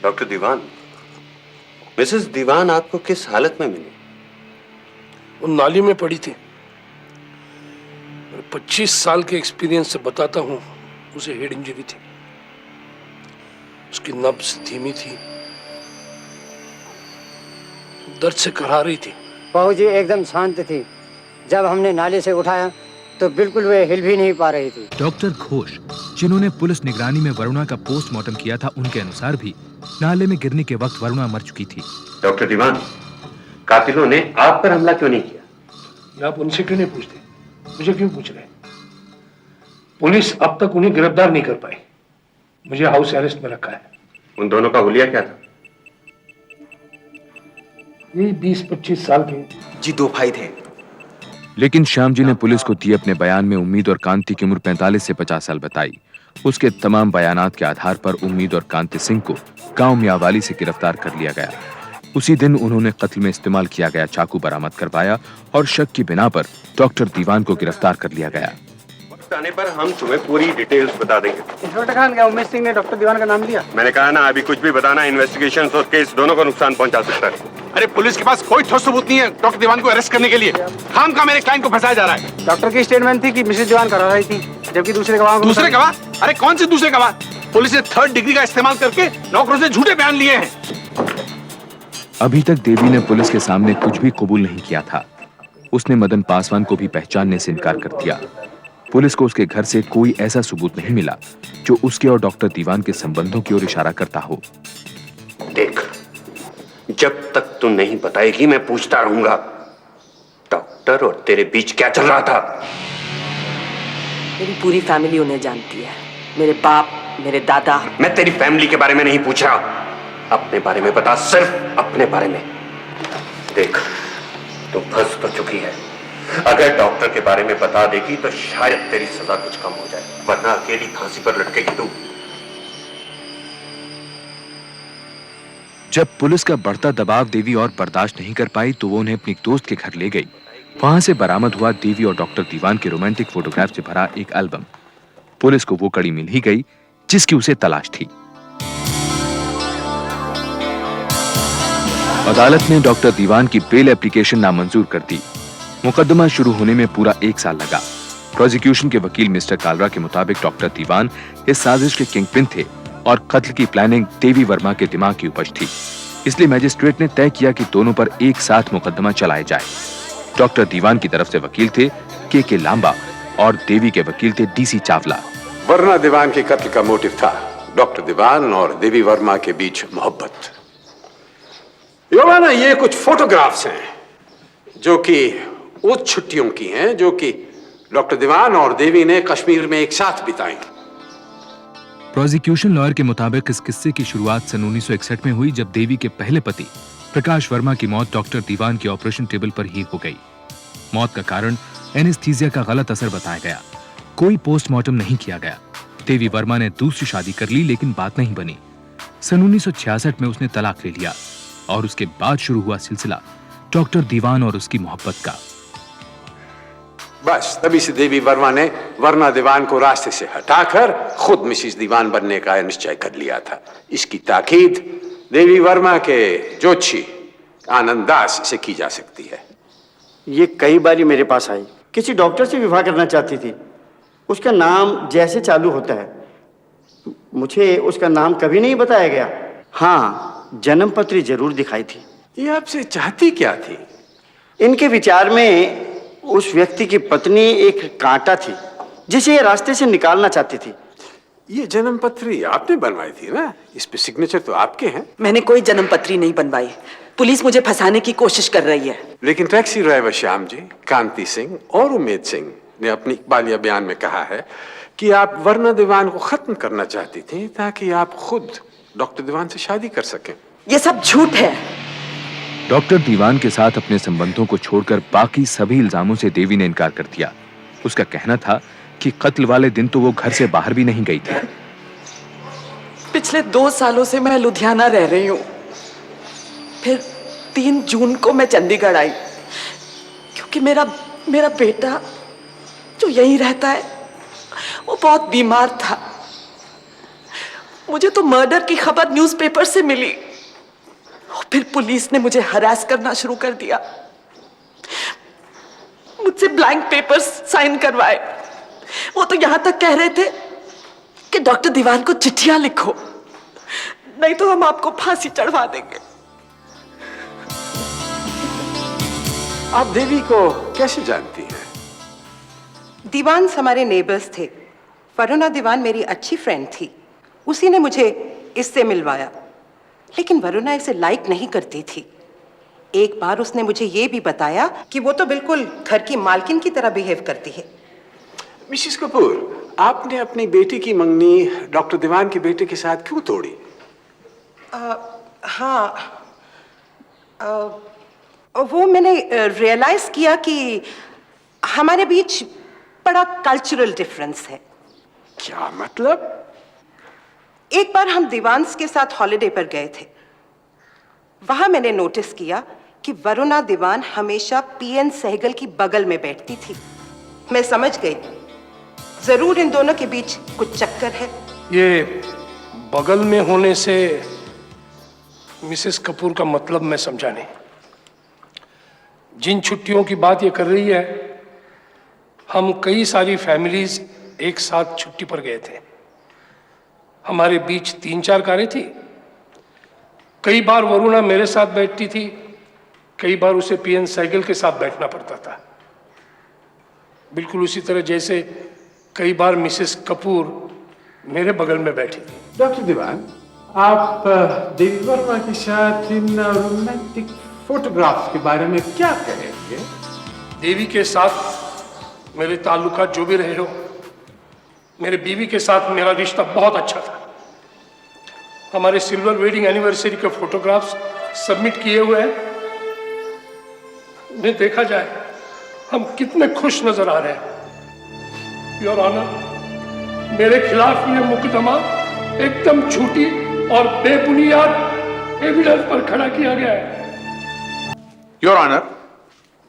Doctor दीवान, Mrs दीवान आपको किस हालत में मिली? वो नाली में पड़ी थी। 25 साल के एक्सपीरियंस से बताता हूं, उसे हेड इंजरी थी। उसकी नब्ज धीमी थी, दर्द से कराह रही थी। बहू जी एकदम शांत थी। जब हमने नाले से उठाया तो बिल्कुल वे हिल भी नहीं पा रही थी। डॉक्टर घोष, जिन्होंने पुलिस निगरानी में वरुणा का पोस्टमार्टम किया था, उनके अनुसार भी नाले में गिरने के वक्त वरुणा मर चुकी थी। डॉक्टर दीवान, कातिलों ने आप पर हमला क्यों नहीं किया? ये आप उनसे क्यों नहीं पूछते? मुझे क्यों पूछ रहे? पुलिस अब तक उन्हें गिरफ्तार नहीं कर पाई। मुझे हाउस अरेस्ट में रखा है। उन दोनों का हुलिया क्या था? ये 20-25 साल के जी 2 भाई थे। लेकिन श्याम जी ने पुलिस को दिए अपने बयान में उम्मीद और कांति की उम्र 45 से 50 साल बताई। उसके तमाम बयानात के आधार पर उम्मीद और कांति सिंह को गांव मियावाली से गिरफ्तार कर लिया गया। उसी दिन उन्होंने कत्ल में इस्तेमाल किया गया चाकू बरामद करवाया और शक की बिना पर डॉक्टर दीवान को गिरफ्तार कर लिया गया। वक्त आने पर हम तुम्हें पूरी डिटेल्स बता देंगे। इंस्पेक्टर खान, क्या उमेश सिंह ने डॉक्टर दीवान का नाम लिया? मैंने कहा ना, अभी कुछ भी बताना इन्वेस्टिगेशन और केस दोनों को नुकसान पहुंचा सकता है। अरे पुलिस के पास कोई ठोस सबूत नहीं है डॉक्टर दीवान को अरेस्ट करने के लिए। खाम का मेरे क्लाइंट को फंसाया जा रहा है। डॉक्टर की स्टेटमेंट थी कि मिसेस दीवान करा रही थी, जबकि दूसरे गवाह अरे कौन से दूसरे गवाह? पुलिस ने 3rd डिग्री का इस्तेमाल करके नौकरों से झूठे बयान लिए हैं। अभी तक देवी ने पुलिस के सामने कुछ भी कबूल नहीं किया था। उसने मदन पासवान को भी पहचानने से इनकार कर दिया। पुलिस को उसके घर से कोई ऐसा सबूत नहीं मिला जो उसके और डॉक्टर दीवान के संबंधों की ओर इशारा करता हो। देख, जब तक तू नहीं बताएगी मैं पूछता रहूंगा, डॉक्टर और तेरे बीच क्या चल रहा था? मेरी पूरी फैमिली उन्हें जानती है। मेरे बाप, मेरे दादा। मैं तेरी फैमिली के बारे में नहीं पूछ रहा, अपने बारे में बता, सिर्फ अपने बारे में। देख, तू फंस तो चुकी है। अगर डॉक्टर के बारे में बता देगी तो शायद तेरी सजा कुछ कम हो जाए, वरना अकेली फांसी पर लटकेगी तू। जब पुलिस का बढ़ता दबाव देवी और बर्दाश्त नहीं कर पाई तो वो उन्हें अपनी दोस्त के घर ले गई। वहां से बरामद हुआ देवी और डॉक्टर दीवान के रोमांटिक फोटोग्राफ से भरा एक एल्बम। पुलिस को वो कड़ी मिल ही गई जिसकी उसे तलाश थी। अदालत ने डॉक्टर दीवान की बेल एप्लीकेशन नामंजूर कर दी। मुकदमा शुरू होने में पूरा 1 साल लगा। प्रोसिक्यूशन के वकील मिस्टर कालरा के मुताबिक डॉक्टर दीवान इस साजिश के किंगपिन थे और कत्ल की प्लानिंग देवी वर्मा के दिमाग की उपज थी। इसलिए मैजिस्ट्रेट ने तय किया कि दोनों पर एक साथ मुकदमा चलाया जाए। डॉक्टर दीवान की तरफ से वकील थे के लांबा और देवी के वकील थे DC चावला। वर्मा दीवान के कत्ल का मोटिव था डॉक्टर दीवान और देवी वर्मा के बीच मोहब्बत। योवाना, ये कुछ फोटोग्राफ्स हैं जो कि उस छुट्टियों की हैं जो कि डॉक्टर दीवान और देवी ने कश्मीर में एक साथ बिताई। प्रोसिक्यूशन लॉयर के मुताबिक इस किस्से की शुरुआत सन 1961 में हुई, जब देवी के पहले पति प्रकाश वर्मा की मौत डॉक्टर दीवान के ऑपरेशन टेबल पर ही हो गई। मौत का कारण एनेस्थीसिया का गलत असर बताया गया। कोई पोस्टमार्टम नहीं किया गया। देवी वर्मा ने दूसरी शादी कर ली, लेकिन बात नहीं बनी। सन 1966 में उसने तलाक ले लिया और उसके बाद शुरू हुआ सिलसिला डॉक्टर दीवान और उसकी मोहब्बत का। बस तभी से देवी वर्मा ने वर्मा दीवान को रास्ते से हटाकर खुद मिसेस दीवान बनने का निश्चय कर लिया था। इसकी ताकीद देवी वर्मा के जोशी आनंद दास से की जा सकती है। ये कई बारी मेरे पास आई, किसी डॉक्टर से विवाह करना चाहती थी। उसका नाम जैसे चालू होता है, मुझे उसका नाम कभी नहीं बताया गया। हाँ, जन्म पत्री जरूर दिखाई थी। ये आपसे चाहती क्या थी? इनके विचार में उस व्यक्ति की पत्नी एक कांटा थी जिसे ये रास्ते से निकालना चाहती थी। ये जन्म पत्री आपने बनवाई थी ना? इस पे सिग्नेचर तो आपके हैं। मैंने कोई जन्म पत्री नहीं बनवाई। पुलिस मुझे फंसाने की कोशिश कर रही है। लेकिन टैक्सी ड्राइवर श्याम जी, कांति सिंह और उमेद सिंह ने अपनी इकबालिया बयान में कहा है कि आप वर्मा दीवान को खत्म करना चाहती थी ताकि आप खुद डॉक्टर दीवान से शादी कर सकें। ये सब झूठ है। डॉक्टर दीवान के साथ अपने संबंधों को छोड़कर बाकी सभी इल्जामों से देवी ने इनकार कर दिया। उसका कहना था कि कत्ल वाले दिन तो वो घर से बाहर भी नहीं गई थी। पिछले 2 सालों से मैं लुधियाना रह रही हूँ। फिर 3 जून को मैं चंडीगढ़ आई, क्योंकि मेरा बेटा जो यहीं रहता है वो बहुत बीमार था। मुझे तो मर्डर की खबर न्यूज़पेपर से मिली और फिर पुलिस ने मुझे हरास करना शुरू कर दिया। मुझसे ब्लैंक पेपर्स साइन करवाए। वो तो यहां तक कह रहे थे कि डॉक्टर दीवान को चिट्ठियां लिखो, नहीं तो हम आपको फांसी चढ़वा देंगे। आप देवी को कैसे जानती हैं? दीवान हमारे नेबर्स थे। वरुणा दीवान मेरी अच्छी फ्रेंड थी, उसी ने मुझे इससे मिलवाया। लेकिन वरुणा इसे लाइक नहीं करती थी। एक बार उसने मुझे ये भी बताया कि वो तो बिल्कुल घर की मालकिन की तरह बिहेव करती है। मिसेस कपूर, आपने अपनी बेटी की मंगनी डॉक्टर दीवान के बेटे के साथ क्यों तोड़ी? हाँ, वो मैंने रियलाइज किया कि हमारे बीच बड़ा कल्चरल डिफरेंस है। क्या मतलब? एक बार हम दीवान्स के साथ हॉलिडे पर गए थे। वहां मैंने नोटिस किया कि वरुणा दीवान हमेशा पीएन सहगल की बगल में बैठती थी। मैं समझ गई, जरूर इन दोनों के बीच कुछ चक्कर है। ये बगल में होने से मिसेस कपूर का मतलब मैं समझा नहीं। जिन छुट्टियों की बात ये कर रही है, हम कई सारी फैमिलीज एक साथ छुट्टी पर गए थे। हमारे बीच 3-4 कारें थी। कई बार वरुणा मेरे साथ बैठती थी, कई बार उसे पीएन साइकिल के साथ बैठना पड़ता था। बिल्कुल उसी तरह जैसे कई बार मिसेस कपूर मेरे बगल में बैठी थी। डॉक्टर दीवान, आप देवी वर्मा के साथ इन रोमांटिक फोटोग्राफ्स के बारे में क्या कहेंगे? देवी के साथ मेरे ताल्लुकात जो भी रहे हो, मेरे बीवी के साथ मेरा रिश्ता बहुत अच्छा था। हमारे सिल्वर वेडिंग एनिवर्सरी के फोटोग्राफ्स सबमिट किए हुए हैं। उन्हें देखा जाए, हम कितने खुश नजर आ रहे हैं। योर ऑनर, मेरे खिलाफ यह मुकदमा एकदम झूठी और बेबुनियाद एविडेंस पर खड़ा किया गया है। योर ऑनर,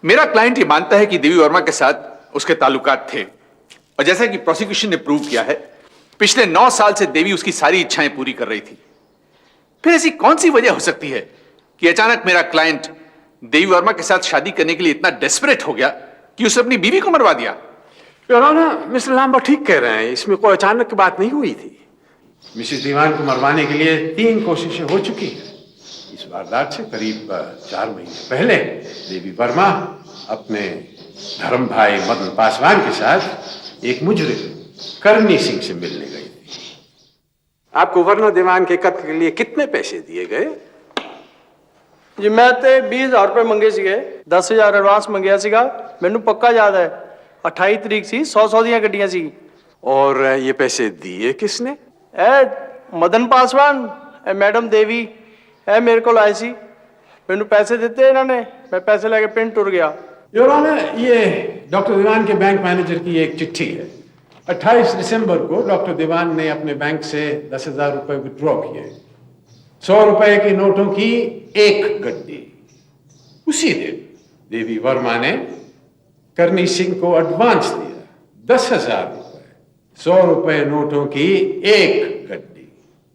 मेरा क्लाइंट ये मानता है कि देवी वर्मा के साथ उसके ताल्लुकात थे, और जैसा कि प्रोसिक्यूशन ने प्रूव किया है, पिछले 9 साल से देवी उसकी सारी इच्छाएं पूरी कर रही थी। फिर ऐसी कौन सी वजह हो सकती है कि अचानक मेरा क्लाइंट देवी वर्मा के साथ शादी करने के लिए इतना डेस्परेट हो गया कि उसने अपनी बीवी को मरवा दिया? योर ऑनर, मिस्टर लांबा ठीक कह रहे हैं। इसमें कोई अचानक की बात नहीं हुई थी। मिसेस दीवान को मरवाने के लिए 3 कोशिशें हो चुकी हैं। इस वारदात से करीब 4 महीने पहले देवी वर्मा अपने धर्म भाई मदन पासवान के साथ एक मुजरिम करनी सिंह से मिलने गई थी। आपको वरुणा दीवान के कत्ल के लिए कितने पैसे दिए गए? जी मैं ते 20,000 रुपए मंगे सीगे, 10,000 एडवांस मंगया सीगा। मैनू पक्का याद है 28 तरीक सी 100 ਦੀਆਂ ਗੱਡੀਆਂ ਸੀ। और ये पैसे दिए किसने? ए मदन पासवान, ए मैडम देवी, ए मेरे को आए सी। मैनू पैसे दिते इन्होंने, मैं पैसे लेके पिंड टुर गया। योर ऑनर, ये डॉक्टर दीवान के बैंक मैनेजर की एक चिट्ठी है। 28 दिसंबर को डॉक्टर दीवान ने अपने बैंक से 10,000 रुपए विड्रॉ किए। 100 रुपए के नोटों की एक गड्डी। उसी दिन देवी वर्मा ने करनी सिंह को एडवांस दिया 10,000 रुपए। 100 रुपए नोटों की एक गड्डी।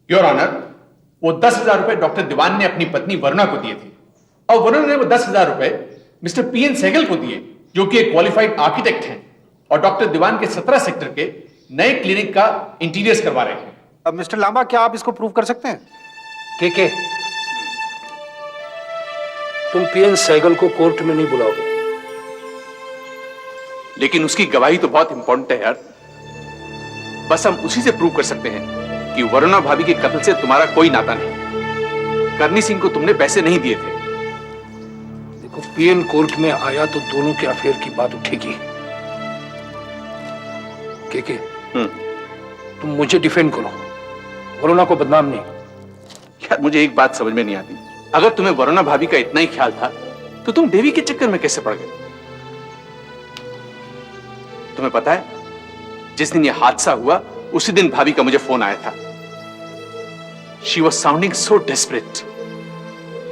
योर ऑनर, वो 10,000 रुपए डॉक्टर दीवान ने अपनी पत्नी वरुणा को दिए थे, और वरुणा ने वो 10,000 रुपए मिस्टर पीएन सहगल को दिए, जो कि एक क्वालिफाइड आर्किटेक्ट हैं और डॉक्टर दीवान के 17 सेक्टर के नए क्लिनिक का इंटीरियर्स करवा रहे हैं। अब मिस्टर लांबा, क्या आप इसको प्रूव कर सकते हैं? के तुम पीएन सहगल को कोर्ट में नहीं बुलाओगे? लेकिन उसकी गवाही तो बहुत इंपॉर्टेंट है यार। बस हम उसी से प्रूव कर सकते हैं कि वरुणा भाभी के कत्ल से तुम्हारा कोई नाता नहीं। करनी सिंह को तुमने पैसे नहीं दिए थे। देखो, पीएन कोर्ट में आया तो दोनों के अफेयर की बात उठेगी। के तुम मुझे डिफेंड करो, वरुणा को बदनाम नहीं। यार मुझे एक बात समझ में नहीं आती, अगर तुम्हें वरुणा भाभी का इतना ही ख्याल था तो तुम देवी के चक्कर में कैसे पड़ गए? तुम्हें पता है, जिस दिन यह हादसा हुआ उसी दिन भाभी का मुझे फोन आया था। She was sounding so desperate.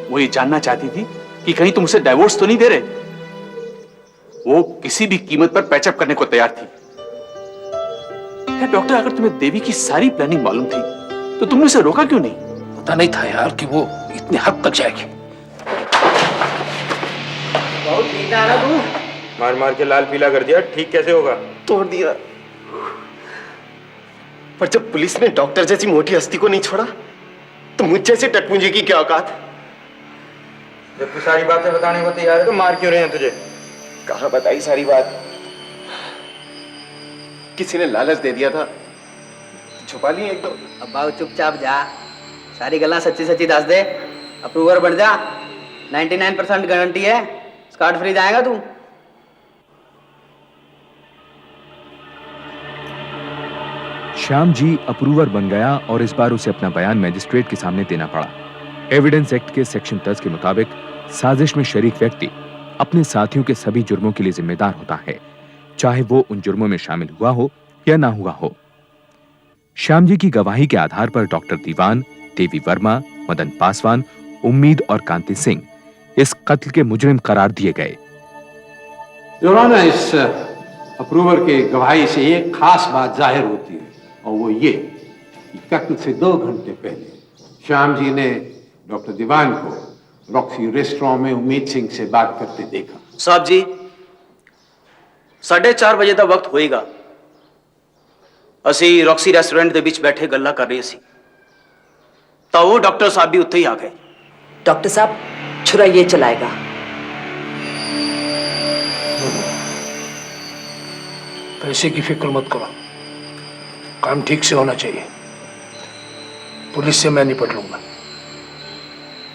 वो ये जानना चाहती थी कि कहीं तुम उसे डाइवोर्स तो नहीं दे रहे। वो किसी भी कीमत पर पैचअप करने को तैयार थी। डॉक्टर, अगर तुम्हें देवी की सारी प्लानिंग मालूम थी तो तुमने उसे रोका क्यों नहीं? पता नहीं था यार कि वो इतने हद तक जाएगी। बहुत पीता है ना तू। मार मार के लाल पीला कर दिया, ठीक कैसे होगा? तोड़ दिया। पर जब पुलिस ने डॉक्टर जैसी मोटी हस्ती को नहीं छोड़ा तो मुझ जैसे टटमुंजे की क्या औकात? जब तू सारी बातें बताने को तैयार है तो मार क्यों रहे हैं तुझे? कहाँ बताई सारी बात? किसी ने लालच दे दिया था, छुपा लिए एक दो। अब बाबू चुपचाप जा, सारी गल्ला सच्ची सच्ची दस दे, अप्रूवर बढ़ जा। 99% गारंटी है, स्कॉट फ्री जाएगा तू। श्याम जी अप्रूवर बन गया और इस बार उसे अपना बयान मजिस्ट्रेट के सामने देना पड़ा। एविडेंस एक्ट के सेक्शन 10 के मुताबिक साजिश में शरीक व्यक्ति अपने साथियों के सभी जुर्मों के लिए जिम्मेदार होता है, चाहे वो उन जुर्मों में शामिल हुआ हो या ना हुआ हो। श्याम जी की गवाही के आधार पर डॉक्टर दीवान, देवी वर्मा, मदन पासवान, उम्मीद और कांति सिंह इस कत्ल के मुजरिम करार दिए गए। योर ऑनर, इस अप्रूवर के गवाही से एक खास बात जाहिर होती है और वो ये कि कत्ल से 2 घंटे पहले श्याम जी ने डॉक्टर दीवान को रॉक्सी रेस्टोरेंट में उम्मीद सिंह से बात करते देखा। साहब जी 4:30 बजे का वक्त होएगा। असी रॉक्सी रेस्टोरेंट के बीच बैठे गल्ला कर रहे सी तो वो डॉक्टर साहब भी उत्थे ही आ गए। डॉक्टर साहब छुरा ये चलाएगा। पैसे की फिक्र मत करो, काम ठीक से होना चाहिए। पुलिस से मैं निपट लूंगा।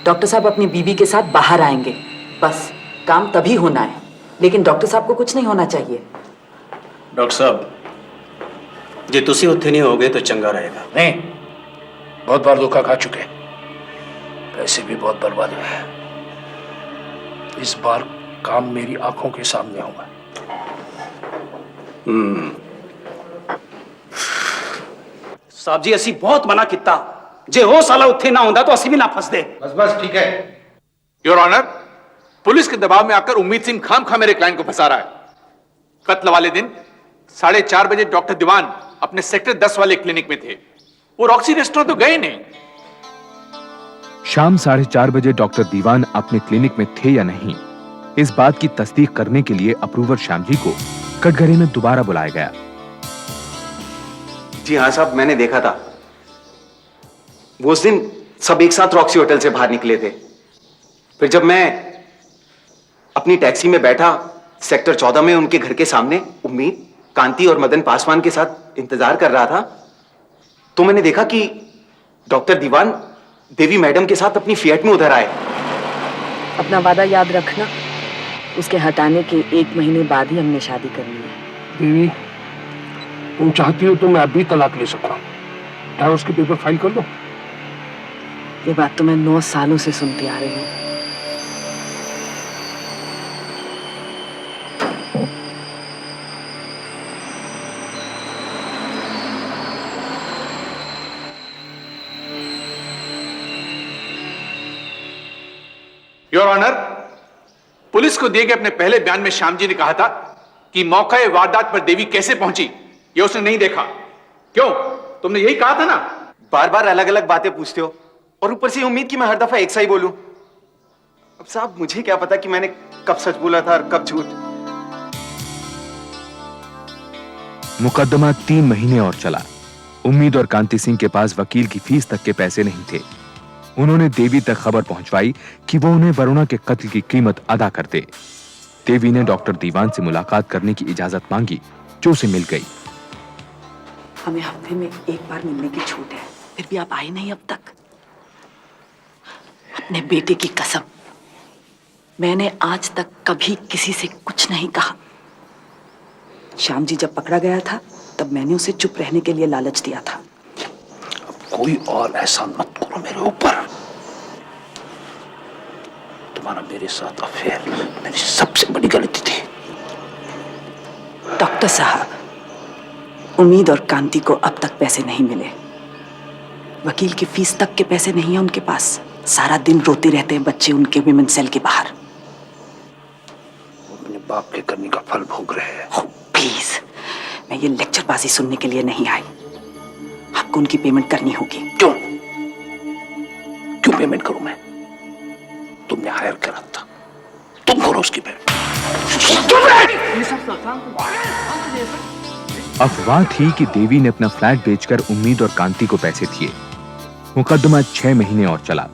डॉक्टर साहब अपनी बीवी के साथ बाहर आएंगे, बस काम तभी होना है, लेकिन डॉक्टर साहब को कुछ नहीं होना चाहिए। डॉक्टर साहब जे तुसी उत्थे नहीं होगे तो चंगा रहेगा। नहीं, बहुत बार धोखा खा चुके, पैसे भी बहुत बर्बाद हुए हैं। इस बार काम मेरी आंखों के सामने होगा। साहब जी असी बहुत मना किया, जे हो साला उत्थे ना होंदा तो असी भी ना फंस दे। बस बस ठीक है। योर ऑनर, पुलिस के दबाव में आकर उम्मीद सिंह खामखा मेरे क्लाइंट को फंसा रहा है। कत्ल वाले दिन 4:30 बजे डॉक्टर दीवान अपने सेक्टर 10 वाले क्लिनिक में थे, वो रॉक्सी रेस्टोरेंट तो गए नहीं। शाम 4:30 बजे डॉक्टर दीवान अपने क्लिनिक में थे या नहीं, इस बात की तस्दीक करने के लिए अप्रूवर श्याम जी को कटघरे में दोबारा बुलाया गया। जी हाँ साहब, मैंने देखा था। वो उस दिन सब एक साथ रॉक्सी होटल से बाहर निकले थे। फिर जब मैं अपनी टैक्सी में बैठा सेक्टर 14 में उनके घर के सामने उम्मीद, कांति और मदन पासवान के साथ इंतजार कर रहा था तो मैंने देखा कि डॉक्टर दीवान देवी मैडम के साथ अपनी फिएट में उधर आए। अपना वादा याद रखना, उसके हटाने के 1 महीने बाद ही हमने शादी करनी है। देवी, तुम चाहती हो तो मैं अभी तलाक ले सकता हूँ। डाइवोर्स के पेपर फाइल कर दो। ये बात तो मैं 9 सालों से सुनती आ रही हूँ। योर ऑनर, पुलिस को दिए गए अपने पहले बयान में श्याम जी ने कहा था कि मौके वारदात पर देवी कैसे पहुंची ये उसने नहीं देखा। क्यों? तुमने यही कहा था ना। बार बार अलग अलग बातें पूछते हो और ऊपर से उम्मीद कि मैं हर दफा एक सा ही बोलूं। अब साहब मुझे क्या पता कि मैंने कब सच बोला था और कब झूठ। मुकदमा 3 महीने और चला। उम्मीद और कांति सिंह के पास वकील की फीस तक के पैसे नहीं थे। उन्होंने देवी तक खबर पहुंचवाई कि वो उन्हें वरुणा के कत्ल की कीमत अदा कर दे। देवी ने डॉक्टर दीवान से मुलाकात करने की इजाजत मांगी, जो उसे मिल गई। हमें हफ्ते में 1 बार मिलने की छूट है, फिर भी आप आए नहीं अब तक। अपने बेटे की कसम, मैंने आज तक कभी किसी से कुछ नहीं कहा। श्याम जी जब पकड़ा गया था तब मैंने उसे चुप रहने के लिए लालच दिया था। कोई और एहसान मत करो मेरे ऊपर। तुम्हारा मेरे साथ अफेयर मेरी सबसे बड़ी गलती थी। डॉक्टर साहब, उम्मीद और कांति को अब तक पैसे नहीं मिले। वकील की फीस तक के पैसे नहीं है उनके पास। सारा दिन रोते रहते हैं बच्चे उनके विमेन सेल के बाहर। अपने बाप के करने का फल भोग रहे हैं। प्लीज, मैं ये लेक्चरबाजी सुनने के लिए नहीं आई। आप आपको उनकी पेमेंट करनी होगी। क्यों क्यों पेमेंट करूं मैं? तुमने हायर करा था, तुम करो उसकी पेमेंट। अफवाह थी कि देवी ने अपना फ्लैट बेचकर उम्मीद और कांति को पैसे दिए। मुकदमा 6 महीने और चला।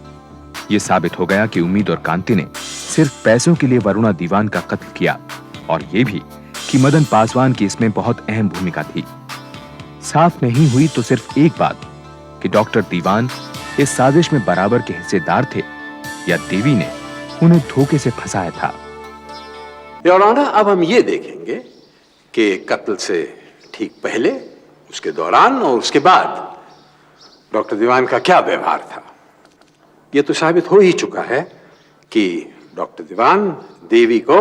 यह साबित हो गया कि उम्मीद और कांति ने सिर्फ पैसों के लिए वरुणा दीवान का कत्ल किया, और यह भी कि मदन पासवान की इसमें बहुत अहम भूमिका थी। साफ नहीं हुई तो सिर्फ एक बात कि डॉक्टर दीवान इस साजिश में बराबर के हिस्सेदार थे या देवी ने उन्हें धोखे से फंसाया था। योर ऑनर, अब हम ये देखेंगे कि कत्ल से ठीक पहले, उसके दौरान और उसके बाद डॉक्टर दीवान का क्या व्यवहार था। यह तो साबित हो ही चुका है कि डॉक्टर दीवान देवी को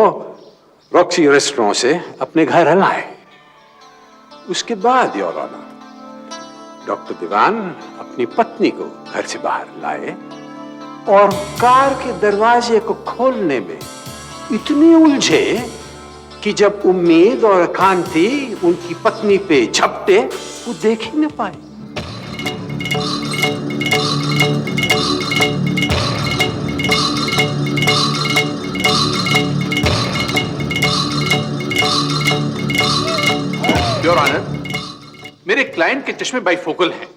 रॉक्सी रेस्टोरेंट से अपने घर लाए। उसके बाद योर ऑनर, डॉक्टर दीवान अपनी पत्नी को घर से बाहर लाए और कार के दरवाजे को खोलने में इतने उलझे कि जब उम्मीद और कांति उनकी पत्नी पे झपटे, वो देख ही न पाए। योर ऑनर, मेरे क्लाइंट के चश्मे बाइफोकल हैं,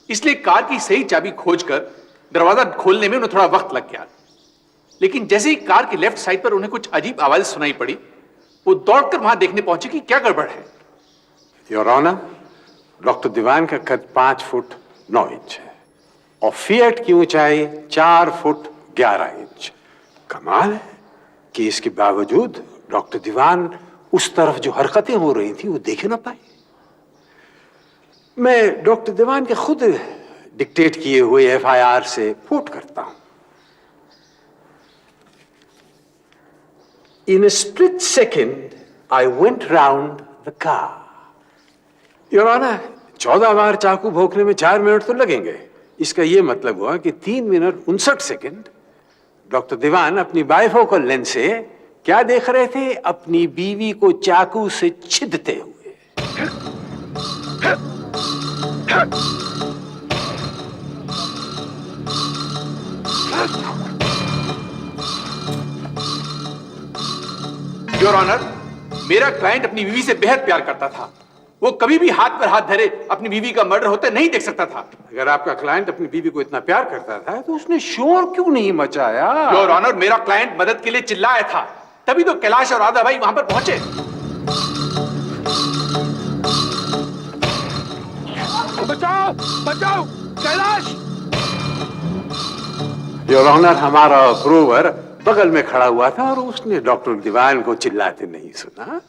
इसलिए कार की सही चाबी खोजकर दरवाजा खोलने में उन्हें थोड़ा वक्त लग गया। लेकिन जैसे ही कार की लेफ्ट साइड पर उन्हें कुछ अजीब आवाज सुनाई पड़ी, वो दौड़कर वहां देखने पहुंचे कि क्या गड़बड़ है। योर ऑनर, डॉक्टर दीवान का कद 5 फुट 9 इंच है और फिएट की ऊंचाई 4 फुट 11 इंच। कमाल है कि इसके बावजूद डॉक्टर दीवान उस तरफ जो हरकतें हो रही थी वो देख ना पाए। मैं डॉक्टर दीवान के खुद डिक्टेट किए हुए एफआईआर से कोट करता हूं। In a split second, I went round the car. Your Honor, 14 बार चाकू भोंकने में 4 मिनट तो लगेंगे। इसका यह मतलब हुआ कि 3 मिनट 59 सेकंड डॉक्टर दीवान अपनी बाइफोकल लेंस से क्या देख रहे थे? अपनी बीवी को चाकू से छिदते हुए। योर ऑनर, मेरा क्लाइंट अपनी बीवी से बेहद प्यार करता था। वो कभी भी हाथ पर हाथ धरे अपनी बीवी का मर्डर होते नहीं देख सकता था। अगर आपका क्लाइंट अपनी बीवी को इतना प्यार करता था तो उसने शोर क्यों नहीं मचाया? योर ऑनर, मेरा क्लाइंट मदद के लिए चिल्लाया था, तभी तो कैलाश और राधा भाई वहां पर पहुंचे। बचाओ बचाओ कैलाश! योर ऑनर, हमारा अप्रूवर बगल में खड़ा हुआ था और उसने डॉक्टर दीवान को चिल्लाते नहीं सुना।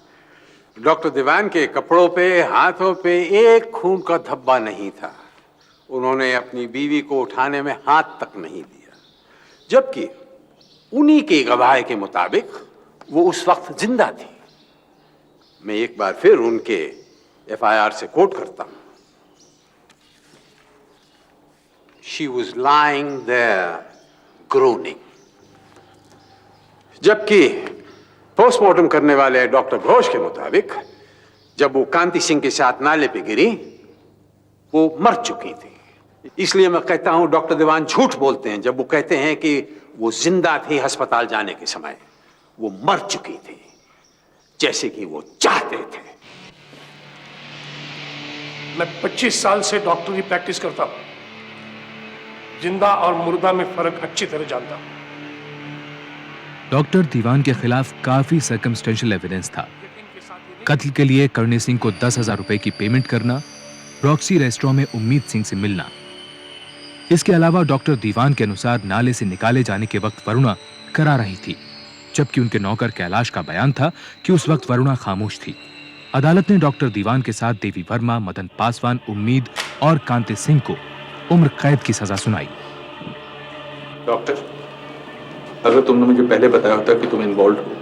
डॉक्टर दीवान के कपड़ों पे, हाथों पे एक खून का धब्बा नहीं था। उन्होंने अपनी बीवी को उठाने में हाथ तक नहीं दिया, जबकि उन्हीं की गवाही के मुताबिक वो उस वक्त जिंदा थी। मैं एक बार फिर उनके एफआईआर से कोट करता हूं। She was lying there groaning. जबकि पोस्टमार्टम करने वाले डॉक्टर घोष के मुताबिक जब वो कांति सिंह के साथ नाले पे गिरी, वो मर चुकी थी। इसलिए मैं कहता हूं डॉक्टर दीवान झूठ बोलते हैं जब वो कहते हैं कि वो जिंदा थी अस्पताल जाने के समय। वो मर चुकी थी, जैसे कि वो चाहते थे। मैं 25 साल से डॉक्टर की प्रैक्टिस करता हूं, जिंदा और मुर्दा में फर्क अच्छी तरह जानता हूं। डॉक्टर दीवान के खिलाफ काफी सर्कमस्टेंशियल एविडेंस था। कत्ल के लिए करणी सिंह को 10,000 रुपए की पेमेंट करना, रॉक्सी रेस्टोरेंट में उम्मीद सिंह से मिलना। इसके अलावा डॉक्टर दीवान के अनुसार नाले से निकाले जाने के वक्त वरुणा करा रही थी, जबकि उनके नौकर कैलाश का बयान था कि उस वक्त वरुणा खामोश थी। अदालत ने डॉक्टर दीवान के साथ देवी वर्मा, मदन पासवान, उम्मीद और कांति सिंह को उम्र कैद की सजा सुनाई। डॉक्टर, अगर तुमने मुझे पहले बताया होता कि तुम इन्वॉल्व हो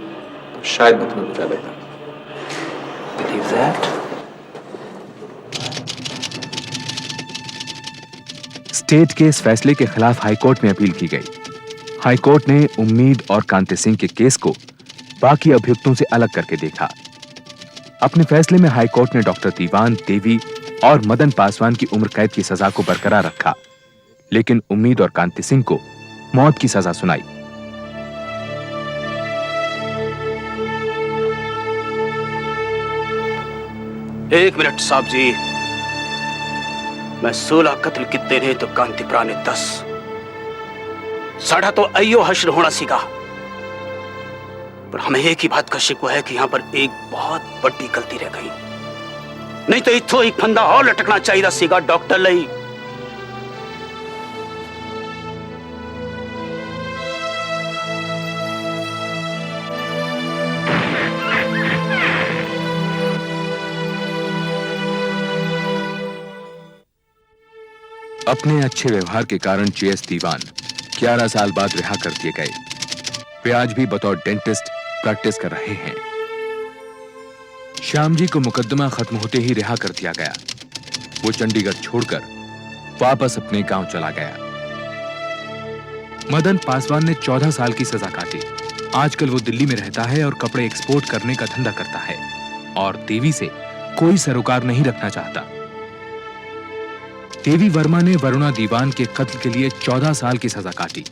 तो शायद मैं तुम्हें बचा लेता। Believe that? स्टेट के इस फैसले के खिलाफ हाईकोर्ट में अपील की गई। हाईकोर्ट ने उम्मीद और कांति सिंह के केस को बाकी अभियुक्तों से अलग करके देखा। अपने फैसले में हाईकोर्ट ने डॉक्टर दीवान, देवी और मदन पासवान की उम्र कैद की सजा को बरकरार रखा, लेकिन उम्मीद और कांति सिंह को मौत की सजा सुनाई। एक मिनट साहब जी, मैं 16 कत्ल कितने ने तो कांतिप्रा ने 10। साढ़ा तो अयो हश्र होना सीखा, पर हमें एक ही बात का शिकवा है कि यहां पर एक बहुत बड़ी गलती रह गई। नहीं तो इथों एक फंदा और लटकना चाहिए सीगा डॉक्टर लई। अपने अच्छे व्यवहार के कारण J.S. दीवान 11 साल बाद रिहा कर दिए गए। वे आज भी बतौर डेंटिस्ट प्रैक्टिस कर रहे हैं। श्याम जी को मुकदमा खत्म होते ही रिहा कर दिया गया। वो चंडीगढ़ छोड़कर वापस अपने गांव चला गया। मदन पासवान ने 14 साल की सजा काटी। आजकल वो दिल्ली में रहता है और कपड़े एक्सपोर्ट करने का धंधा करता है और देवी से कोई सरोकार नहीं रखना चाहता। देवी वर्मा ने वरुणा दीवान के कत्ल के लिए 14 साल की सजा काटी,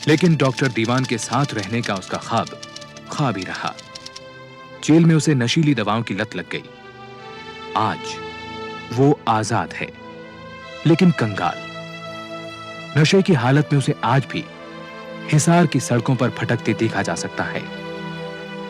लेकिन डॉक्टर दीवान के साथ रहने का उसका ख्वाब ही रहा। जेल में उसे नशीली दवाओं की लत लग गई। आज वो आजाद है, लेकिन कंगाल। नशे की हालत में उसे आज भी हिसार की सड़कों पर भटकते देखा जा सकता है।